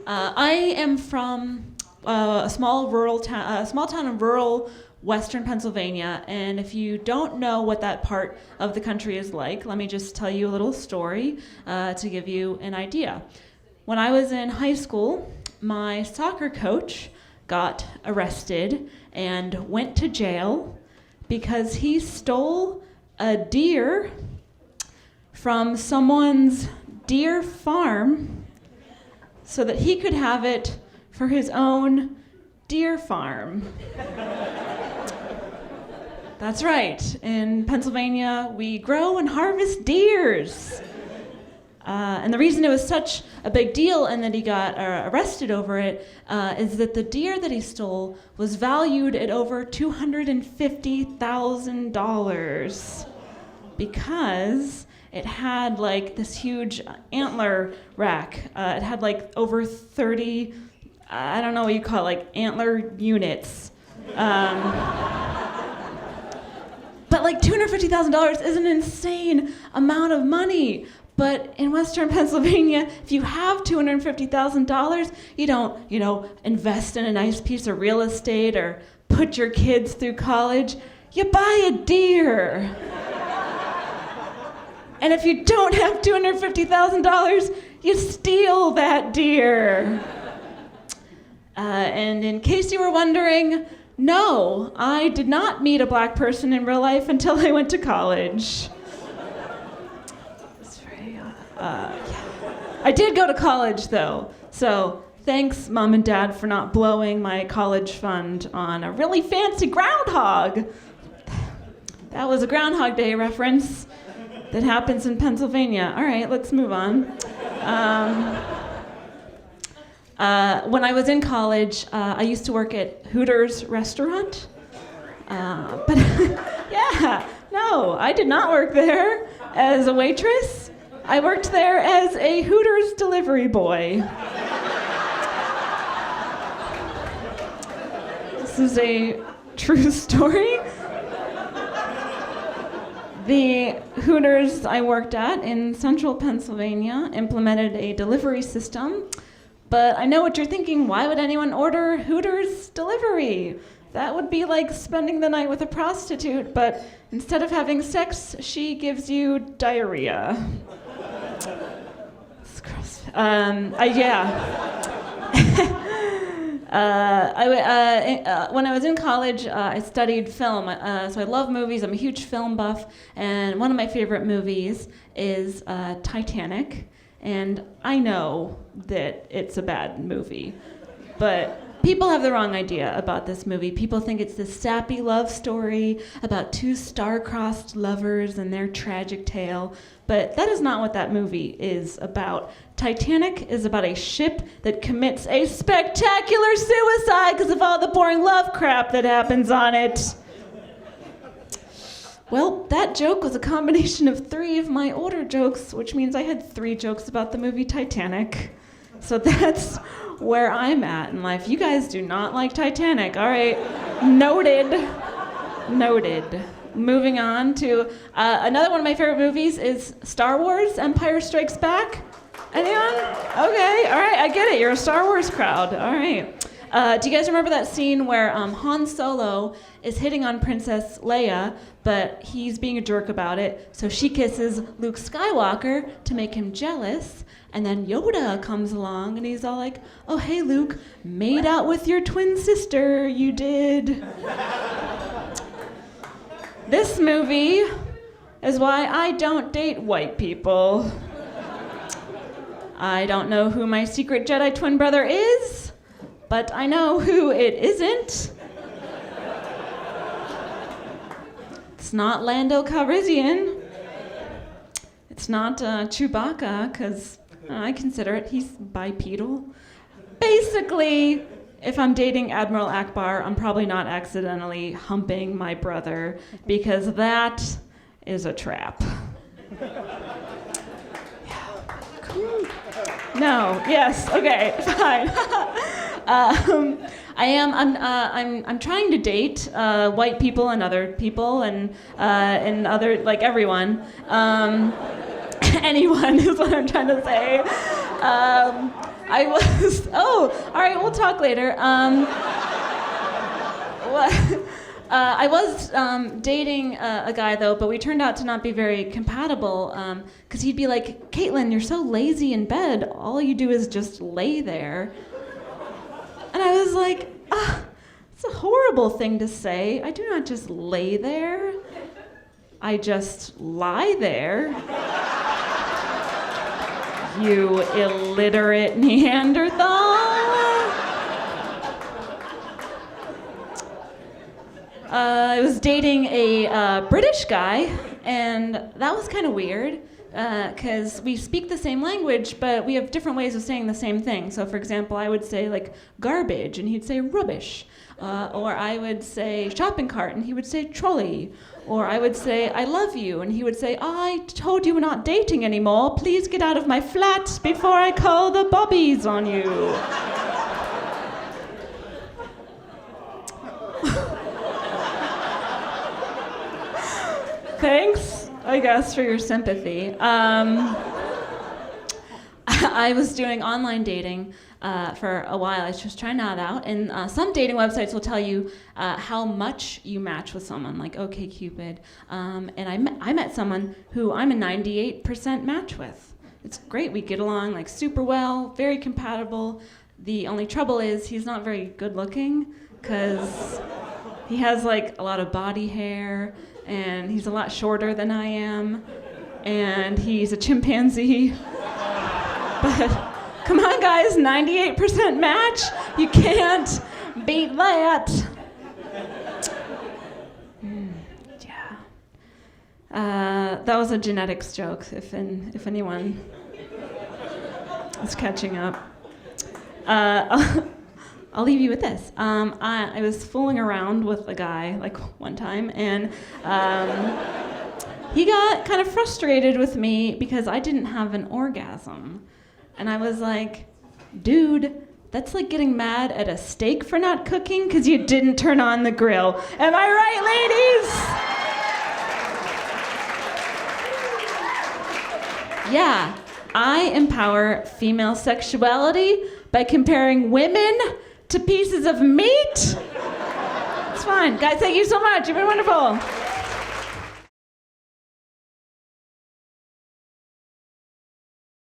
I am from a small town in rural Western Pennsylvania, and if you don't know what that part of the country is like, let me just tell you a little story to give you an idea. When I was in high school, my soccer coach got arrested and went to jail because he stole a deer from someone's deer farm so that he could have it for his own deer farm. That's right. In Pennsylvania, we grow and harvest deers. And the reason it was such a big deal and that he got arrested over it is that the deer that he stole was valued at over $250,000 because it had like this huge antler rack. It had like over 30, I don't know what you call it, like antler units. But like $250,000 is an insane amount of money. But in Western Pennsylvania, if you have $250,000, you don't, invest in a nice piece of real estate or put your kids through college. You buy a deer. And if you don't have $250,000, you steal that deer. And in case you were wondering, no, I did not meet a black person in real life until I went to college. I did go to college, though, so thanks, Mom and Dad, for not blowing my college fund on a really fancy groundhog. That was a Groundhog Day reference that happens in Pennsylvania. All right, let's move on. When I was in college, I used to work at Hooters restaurant. But yeah, no, I did not work there as a waitress. I worked there as a Hooters Delivery Boy. This is a true story. The Hooters I worked at in central Pennsylvania implemented a delivery system, but I know what you're thinking, why would anyone order Hooters delivery? That would be like spending the night with a prostitute, but instead of having sex, she gives you diarrhea. It's gross. When I was in college, I studied film, so I love movies. I'm a huge film buff, and one of my favorite movies is Titanic. And I know that it's a bad movie, but people have the wrong idea about this movie. People think it's this sappy love story about two star-crossed lovers and their tragic tale, but that is not what that movie is about. Titanic is about a ship that commits a spectacular suicide because of all the boring love crap that happens on it. Well, that joke was a combination of 3 of my older jokes, which means I had 3 jokes about the movie Titanic. So that's where I'm at in life. You guys do not like Titanic. All right, noted. Moving on to another one of my favorite movies is Star Wars, Empire Strikes Back. Anyone? Okay, all right, I get it. You're a Star Wars crowd. All right. Do you guys remember that scene where Han Solo is hitting on Princess Leia, but he's being a jerk about it, so she kisses Luke Skywalker to make him jealous, and then Yoda comes along and he's all like, oh, hey, Luke, made out with your twin sister, you did. This movie is why I don't date white people. I don't know who my secret Jedi twin brother is, but I know who it isn't. It's not Lando Calrissian. It's not Chewbacca, because I consider it, he's bipedal. Basically, if I'm dating Admiral Akbar, I'm probably not accidentally humping my brother, because that is a trap. No, yes, okay, fine. I'm trying to date white people and other people and other, like everyone. Anyone is what I'm trying to say. I was, oh, all right, we'll talk later. I was dating a guy, though, but we turned out to not be very compatible, because he'd be like, Caitlin, you're so lazy in bed. All you do is just lay there. And I was like, it's a horrible thing to say. I do not just lay there. I just lie there. You illiterate Neanderthal. I was dating a British guy, and that was kind of weird, because we speak the same language, but we have different ways of saying the same thing. So, for example, I would say, like, garbage, and he'd say rubbish. Or I would say shopping cart, and he would say trolley. Or I would say, I love you, and he would say, I told you we're not dating anymore. Please get out of my flat before I call the bobbies on you. Thanks, I guess, for your sympathy. I was doing online dating for a while. I was just trying that out. And some dating websites will tell you how much you match with someone, like OkCupid. And I met someone who I'm a 98% match with. It's great. We get along like super well, very compatible. The only trouble is he's not very good looking, because he has like a lot of body hair, and he's a lot shorter than I am, and he's a chimpanzee. But come on, guys, 98% match? You can't beat that. Yeah. That was a genetics joke, if anyone is catching up. I'll leave you with this. I was fooling around with a guy like one time, and he got kind of frustrated with me because I didn't have an orgasm. And I was like, dude, that's like getting mad at a steak for not cooking because you didn't turn on the grill. Am I right, ladies? Yeah, I empower female sexuality by comparing women to pieces of meat. It's fine. Guys, thank you so much. You've been wonderful.